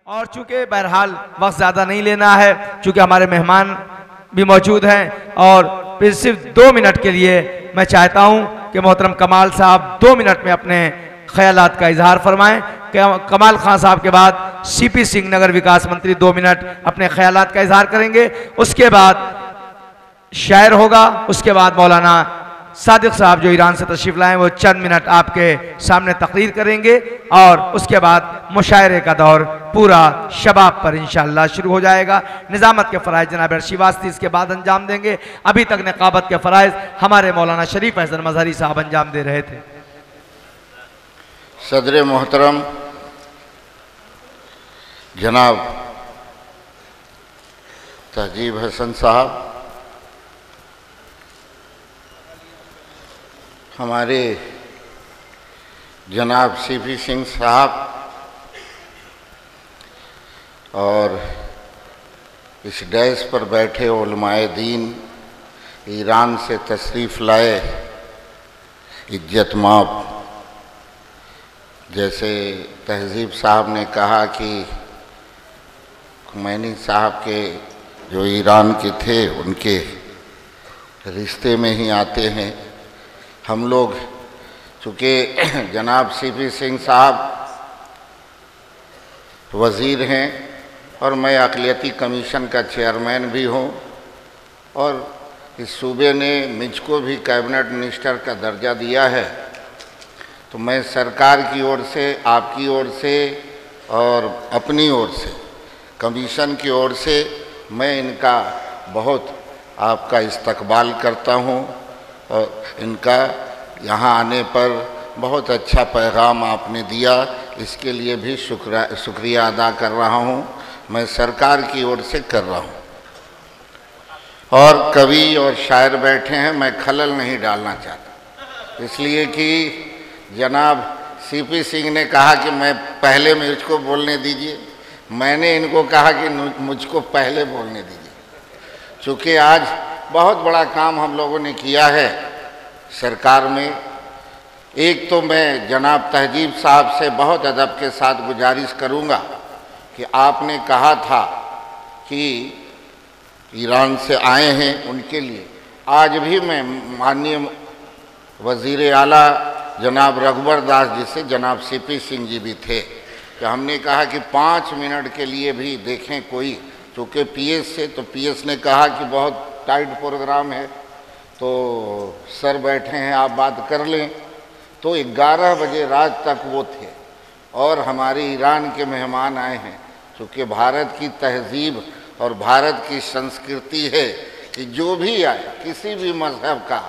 और चूंकि बहरहाल वक्त ज़्यादा नहीं लेना है, चूंकि हमारे मेहमान भी मौजूद हैं और फिर सिर्फ 2 मिनट के लिए मैं चाहता हूं कि मोहतरम कमाल साहब 2 मिनट में अपने ख्यालात का इजहार फरमाएं। कमाल खान साहब के बाद सीपी सिंह नगर विकास मंत्री 2 मिनट अपने ख्यालात का इजहार करेंगे। उसके बाद शायर होगा, उसके बाद मौलाना सादिक साहब जो ईरान से तशरीफ लाए वो चंद मिनट आपके सामने तकरीर करेंगे और उसके बाद मुशायरे का दौर पूरा शबाब पर इंशाअल्लाह शुरू हो जाएगा। निज़ामत के फ़राइज़ जनाब शिवास्ती इसके बाद अंजाम देंगे। अभी तक निकाबत के फ़राइज़ हमारे मौलाना शरीफ अहसन मजहरी साहब अंजाम दे रहे थे। सदर मोहतरम जनाब तहजीब हसन साहब, हमारे जनाब सीपी सिंह साहब और इस डैस पर बैठे उलमाए दीन, ईरान से तशरीफ़ लाए इज्जत माब, जैसे तहजीब साहब ने कहा कि खुमैनी साहब के जो ईरान के थे उनके रिश्ते में ही आते हैं हम लोग। चूँकि जनाब सीपी सिंह साहब वज़ीर हैं और मैं अक़लियती कमीशन का चेयरमैन भी हूँ और इस सूबे ने मुझको भी कैबिनेट मिनिस्टर का दर्जा दिया है, तो मैं सरकार की ओर से, आपकी ओर से और अपनी ओर से, कमीशन की ओर से मैं इनका बहुत आपका इस्तकबाल करता हूँ और इनका यहाँ आने पर बहुत अच्छा पैगाम आपने दिया, इसके लिए भी शुक्रिया अदा कर रहा हूँ, मैं सरकार की ओर से कर रहा हूँ। और कवि और शायर बैठे हैं, मैं खलल नहीं डालना चाहता, इसलिए कि जनाब सीपी सिंह ने कहा कि मैं पहले मुझको बोलने दीजिए, मैंने इनको कहा कि मुझको पहले बोलने दीजिए। चूँकि आज बहुत बड़ा काम हम लोगों ने किया है सरकार में। एक तो मैं जनाब तहजीब साहब से बहुत अदब के साथ गुजारिश करूंगा कि आपने कहा था कि ईरान से आए हैं उनके लिए, आज भी मैं माननीय वज़ीर आला जनाब रघुबर दास जी से जनाब सीपी सिंह जी भी थे कि हमने कहा कि 5 मिनट के लिए भी देखें कोई, चूँकि पीएस से, तो पीएस ने कहा कि बहुत टाइट प्रोग्राम है तो सर बैठे हैं आप बात कर लें, तो 11 बजे रात तक वो थे और हमारे ईरान के मेहमान आए हैं। चूँकि भारत की तहजीब और भारत की संस्कृति है कि जो भी आए किसी भी मज़हब का,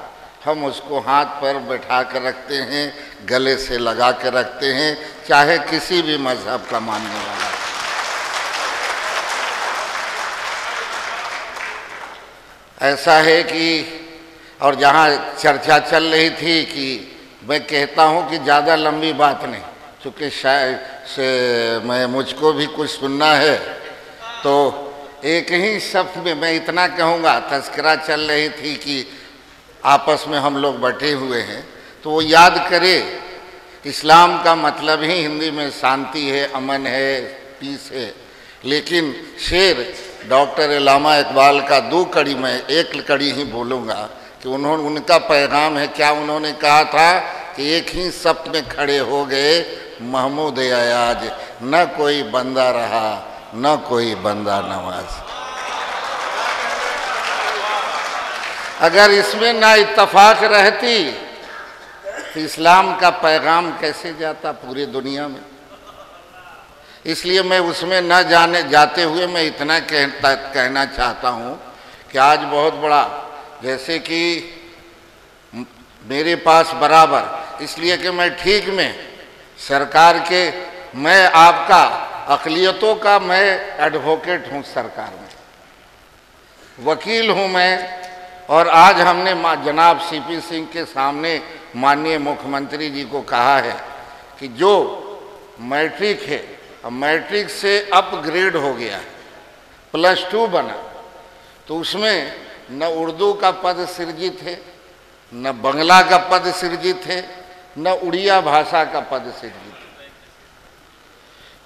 हम उसको हाथ पर बैठा कर रखते हैं, गले से लगा कर रखते हैं, चाहे किसी भी मज़हब का मानने वाला। ऐसा है कि और जहाँ चर्चा चल रही थी कि मैं कहता हूँ कि ज़्यादा लंबी बात नहीं, चूँकि शायद से मैं मुझको भी कुछ सुनना है, तो एक ही शब्द में मैं इतना कहूँगा। तज़किरा चल रही थी कि आपस में हम लोग बैठे हुए हैं, तो वो याद करे इस्लाम का मतलब ही हिंदी में शांति है, अमन है, पीस है, लेकिन शेर डॉक्टर अल्लामा इकबाल का 2 कड़ी में 1 कड़ी ही बोलूँगा कि उनका पैगाम है। क्या उन्होंने कहा था कि एक ही सफ़ में खड़े हो गए महमूद अयाज, न कोई बंदा रहा न कोई बंदा नवाज। अगर इसमें ना इत्तफाक रहती तो इस्लाम का पैगाम कैसे जाता पूरी दुनिया में। इसलिए मैं उसमें न जाते हुए मैं इतना कहना चाहता हूँ कि आज बहुत बड़ा, जैसे कि मेरे पास बराबर, इसलिए कि मैं ठीक में सरकार के, मैं आपका अक़लियतों का मैं एडवोकेट हूँ, सरकार में वकील हूँ मैं। और आज हमने जनाब सीपी सिंह के सामने माननीय मुख्यमंत्री जी को कहा है कि जो मैट्रिक है, मैट्रिक से अपग्रेड हो गया है, +2 बना, तो उसमें न उर्दू का पद सृजित है, न बंगला का पद सृजित है, न उड़िया भाषा का पद सृजित है।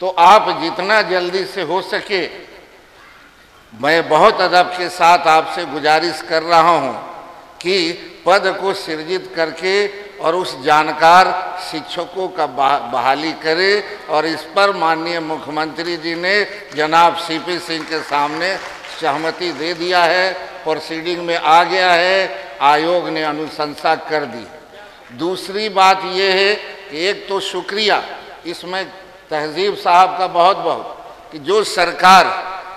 तो आप जितना जल्दी से हो सके, मैं बहुत अदब के साथ आपसे गुजारिश कर रहा हूं कि पद को सृजित करके और उस जानकार शिक्षकों का बहाली करे। और इस पर माननीय मुख्यमंत्री जी ने जनाब सीपी सिंह के सामने सहमति दे दिया है, प्रोसीडिंग में आ गया है, आयोग ने अनुशंसा कर दी। दूसरी बात यह है कि एक तो शुक्रिया इसमें तहजीब साहब का बहुत बहुत कि जो सरकार,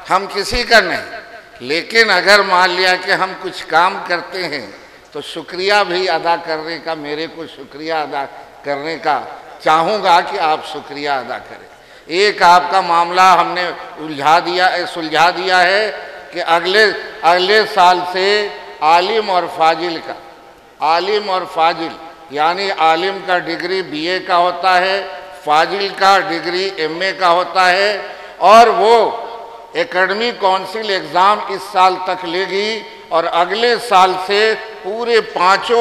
हम किसी का नहीं, लेकिन अगर मान लिया कि हम कुछ काम करते हैं तो शुक्रिया भी अदा करने का, मेरे को शुक्रिया अदा करने का चाहूँगा कि आप शुक्रिया अदा करें। एक आपका मामला हमने सुलझा दिया है कि अगले साल से आलिम और फाजिल यानी आलिम का डिग्री बीए का होता है, फाजिल का डिग्री एमए का होता है, और वो एकेडमिक काउंसिल एग्ज़ाम इस साल तक लेगी। और अगले साल से पूरे 5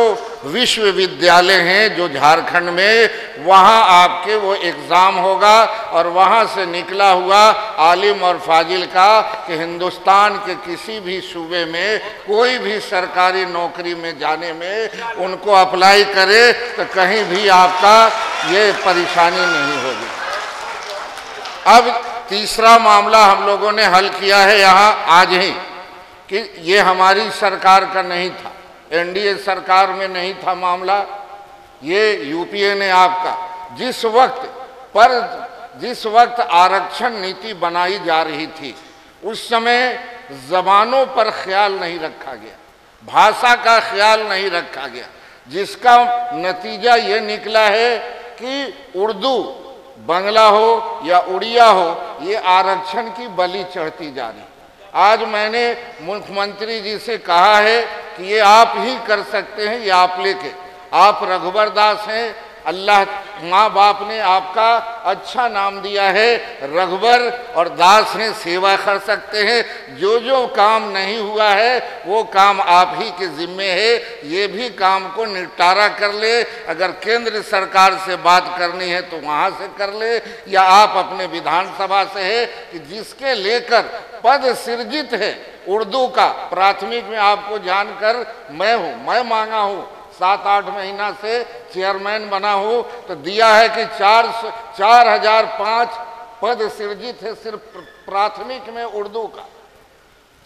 विश्वविद्यालय हैं जो झारखंड में, वहाँ आपके वो एग्ज़ाम होगा और वहाँ से निकला हुआ आलिम और फाजिल का कि हिंदुस्तान के किसी भी सूबे में कोई भी सरकारी नौकरी में जाने में उनको अप्लाई करे तो कहीं भी आपका ये परेशानी नहीं होगी। अब तीसरा मामला हम लोगों ने हल किया है यहाँ आज ही कि ये हमारी सरकार का नहीं था, एनडीए सरकार में नहीं था मामला, ये यूपीए ने आपका जिस वक्त आरक्षण नीति बनाई जा रही थी उस समय ज़बानों पर ख्याल नहीं रखा गया, भाषा का ख्याल नहीं रखा गया, जिसका नतीजा ये निकला है कि उर्दू, बंगला हो या उड़िया हो, ये आरक्षण की बलि चढ़ती जा रही। आज मैंने मुख्यमंत्री जी से कहा है कि ये आप ही कर सकते हैं, ये आप लेके, आप रघुबर दास हैं, अल्लाह माँ बाप ने आपका अच्छा नाम दिया है, रघुबर और दास हैं, सेवा कर सकते हैं। जो काम नहीं हुआ है वो काम आप ही के जिम्मे है, ये भी काम को निपटारा कर ले। अगर केंद्र सरकार से बात करनी है तो वहाँ से कर ले, या आप अपने विधानसभा से है कि जिसके लेकर पद सृजित है उर्दू का, प्राथमिक में आपको जानकर मैं मांगा हूँ, 7-8 महीना से चेयरमैन बना हूँ, तो दिया है कि 4005 पद सृजित है सिर्फ प्राथमिक में उर्दू का।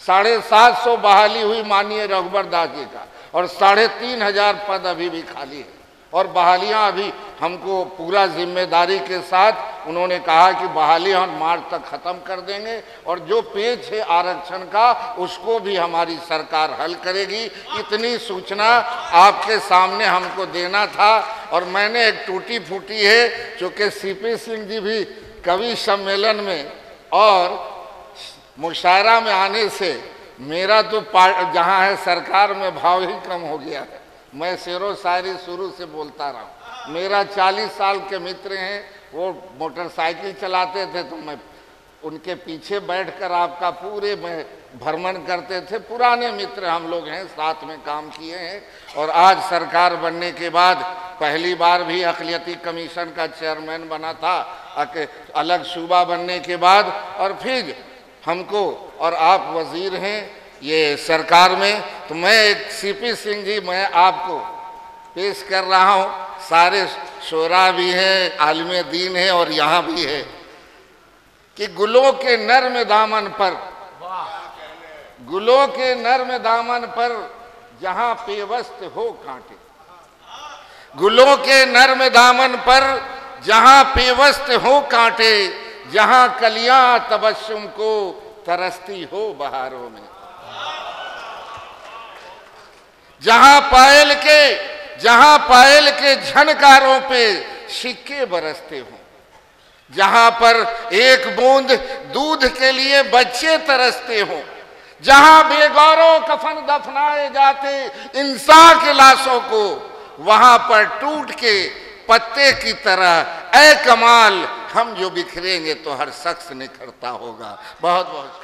750 बहाली हुई माननीय रघुबर दास जी का, और 3500 पद अभी भी खाली है, और बहालियाँ अभी हमको पूरा जिम्मेदारी के साथ उन्होंने कहा कि बहाली हम मार्च तक ख़त्म कर देंगे, और जो पेच है आरक्षण का उसको भी हमारी सरकार हल करेगी। इतनी सूचना आपके सामने हमको देना था। और मैंने एक टूटी फूटी है, चूँकि सीपी सिंह जी भी कवि सम्मेलन में और मुशायरा में आने से मेरा तो जहाँ है सरकार में भाव ही कम हो गया है। मैं शेरो शायरी शुरू से बोलता रहा हूँ। मेरा 40 साल के मित्र हैं, वो मोटरसाइकिल चलाते थे तो मैं उनके पीछे बैठकर आपका पूरे में भ्रमण करते थे। पुराने मित्र हम लोग हैं, साथ में काम किए हैं। और आज सरकार बनने के बाद पहली बार भी अक़लियती कमीशन का चेयरमैन बना था, अलग सूबा बनने के बाद, और फिर हमको, और आप वज़ीर हैं ये सरकार में, तो मैं एक सीपी सिंह जी मैं आपको पेश कर रहा हूँ। सारे शोरा भी हैं, आलिम दीन है और यहाँ भी है कि गुलों के नर्म दामन पर, गुलों के नर्म दामन पर जहाँ पेवस्त हो कांटे, गुलों के नर्म दामन पर जहाँ पेवस्त हो कांटे, जहाँ कलियां तबस्सुम को तरसती हो बहारों में, जहाँ पायल के झनकारों पे सिक्के बरसते हों, जहाँ पर एक बूंद दूध के लिए बच्चे तरसते हों, जहाँ बेगौरों कफन दफनाए जाते इंसान के लाशों को, वहाँ पर टूट के पत्ते की तरह ऐ कमाल हम जो बिखरेंगे तो हर शख्स निखरता होगा। बहुत बहुत